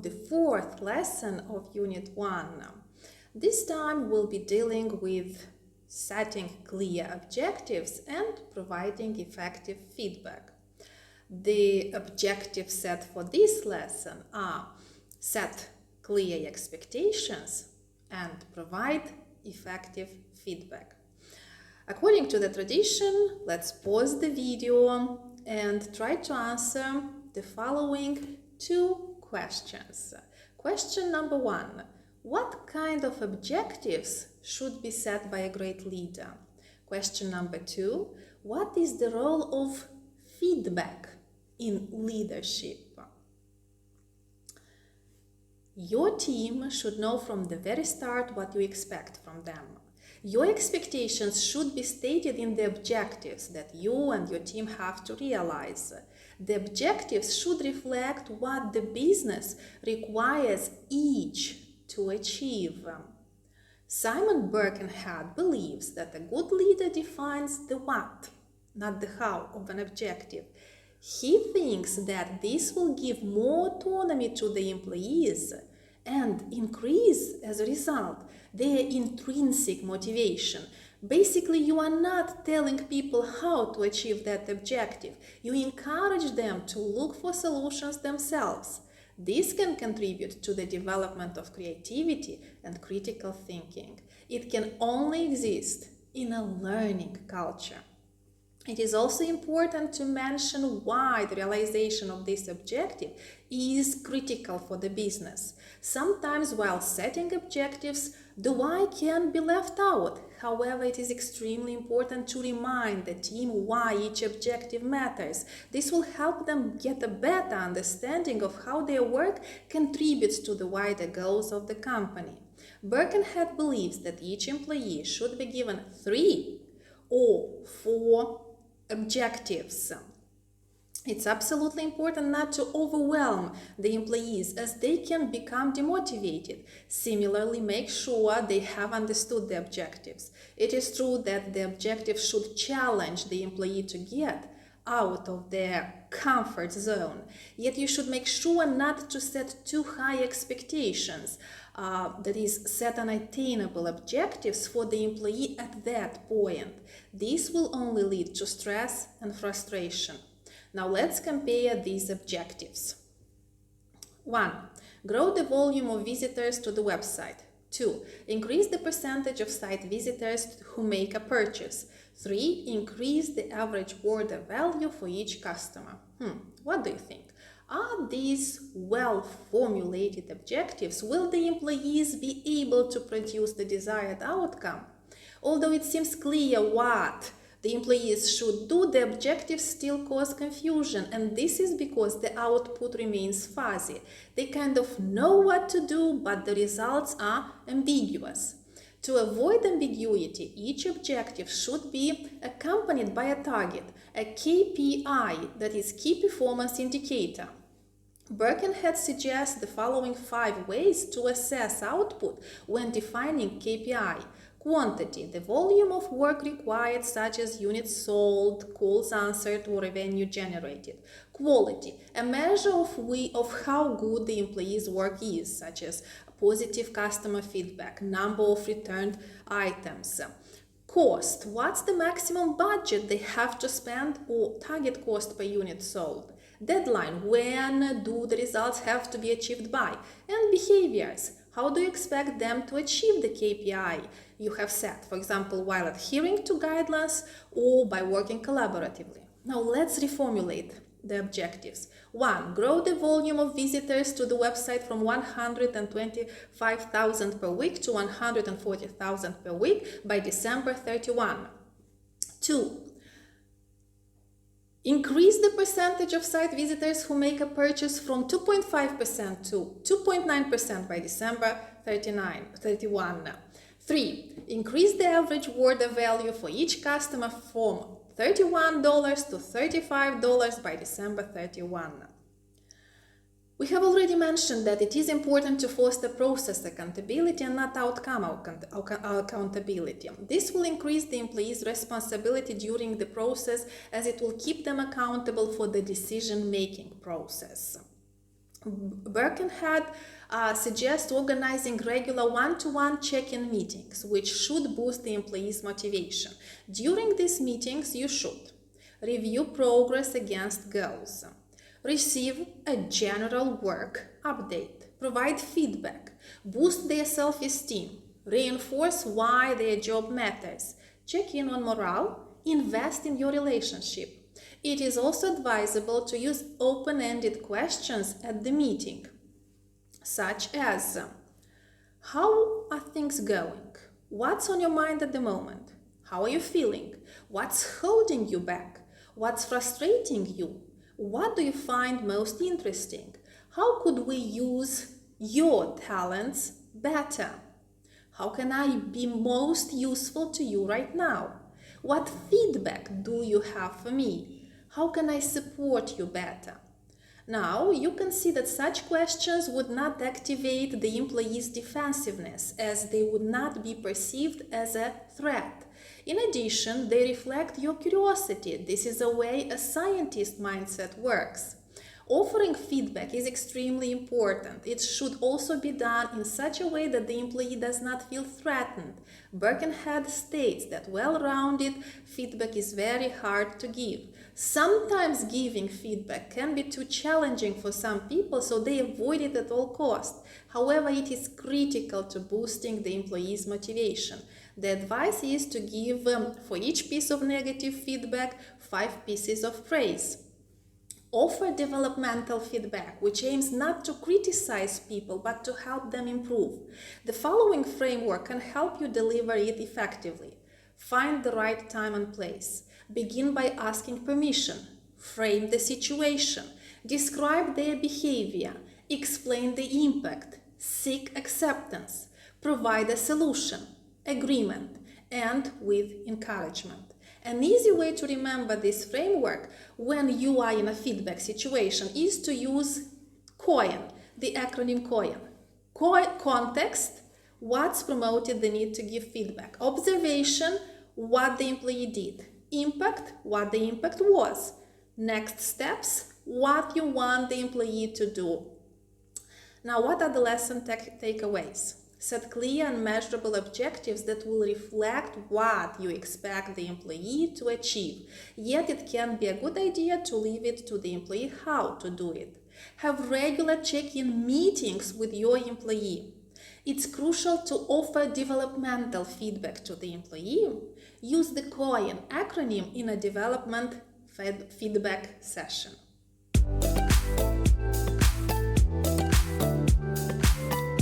to the fourth lesson of Unit 1. This time we'll be dealing with setting clear objectives and providing effective feedback. The objectives set for this lesson are set clear expectations and provide effective feedback. According to the tradition, let's pause the video and try to answer the following two questions. Question number 1. What kind of objectives should be set by a great leader? Question number 2. What is the role of feedback in leadership? Your team should know from the very start what you expect from them. Your expectations should be stated in the objectives that you and your team have to realize. The objectives should reflect what the business requires each to achieve. Simon Birkenhead believes that a good leader defines the what, not the how of an objective. He thinks that this will give more autonomy to the employees and increase, as a result, their intrinsic motivation. Basically, you are not telling people how to achieve that objective. You encourage them to look for solutions themselves. This can contribute to the development of creativity and critical thinking. It can only exist in a learning culture. It is also important to mention why the realization of this objective is critical for the business. Sometimes while setting objectives, the why can be left out. However, it is extremely important to remind the team why each objective matters. This will help them get a better understanding of how their work contributes to the wider goals of the company. Birkenhead believes that each employee should be given 3 or 4 objectives. It's absolutely important not to overwhelm the employees as they can become demotivated. Similarly, make sure they have understood the objectives. It is true that the objectives should challenge the employee to get out of their comfort zone. Yet you should make sure not to set too high expectations. That is, set unattainable objectives for the employee at that point. This will only lead to stress and frustration. Now let's compare these objectives. 1. Grow the volume of visitors to the website. 2. Increase the percentage of site visitors who make a purchase. 3. Increase the average order value for each customer. What do you think? Are these well-formulated objectives? Will the employees be able to produce the desired outcome? Although it seems clear what the employees should do, the objectives still cause confusion, and this is because the output remains fuzzy. They kind of know what to do, but the results are ambiguous. To avoid ambiguity, each objective should be accompanied by a target, a KPI, that is Key Performance Indicator. Birkenhead suggests the following 5 ways to assess output when defining KPI. Quantity, the volume of work required, such as units sold, calls answered, or revenue generated. Quality, a measure of how good the employee's work is, such as positive customer feedback, number of returned items. Cost, what's the maximum budget they have to spend or target cost per unit sold. Deadline, when do the results have to be achieved by. And behaviors, how do you expect them to achieve the KPI you have set, for example, while adhering to guidelines or by working collaboratively. Now let's reformulate the objectives. 1. Grow the volume of visitors to the website from 125,000 per week to 140,000 per week by December 31. 2. Increase the percentage of site visitors who make a purchase from 2.5% to 2.9% by December 31. 3. Increase the average order value for each customer from $31 to $35 by December 31. We have already mentioned that it is important to foster process accountability and not outcome accountability. This will increase the employee's responsibility during the process as it will keep them accountable for the decision-making process. Birkenhead suggests organizing regular one-to-one check-in meetings, which should boost the employee's motivation. During these meetings, you should review progress against goals, receive a general work update, provide feedback, boost their self-esteem, reinforce why their job matters, check in on morale, invest in your relationship. It is also advisable to use open-ended questions at the meeting, such as, how are things going? What's on your mind at the moment? How are you feeling? What's holding you back? What's frustrating you? What do you find most interesting? How could we use your talents better? How can I be most useful to you right now? What feedback do you have for me? How can I support you better? Now, you can see that such questions would not activate the employee's defensiveness, as they would not be perceived as a threat. In addition, they reflect your curiosity. This is the way a scientist mindset works. Offering feedback is extremely important. It should also be done in such a way that the employee does not feel threatened. Birkenhead states that well-rounded feedback is very hard to give. Sometimes giving feedback can be too challenging for some people, so they avoid it at all costs. However, it is critical to boosting the employee's motivation. The advice is to give, for each piece of negative feedback, 5 pieces of praise. Offer developmental feedback, which aims not to criticize people but to help them improve. The following framework can help you deliver it effectively. Find the right time and place. Begin by asking permission. Frame the situation. Describe their behavior. Explain the impact. Seek acceptance. Provide a solution, agreement, and with encouragement. An easy way to remember this framework when you are in a feedback situation is to use COIN, the acronym COIN. Context, what's promoted the need to give feedback. Observation, what the employee did. Impact, what the impact was. Next steps, what you want the employee to do. Now, what are the lesson takeaways? Set clear and measurable objectives that will reflect what you expect the employee to achieve. Yet it can be a good idea to leave it to the employee how to do it. Have regular check-in meetings with your employee. It's crucial to offer developmental feedback to the employee. Use the COIN acronym in a development feedback session.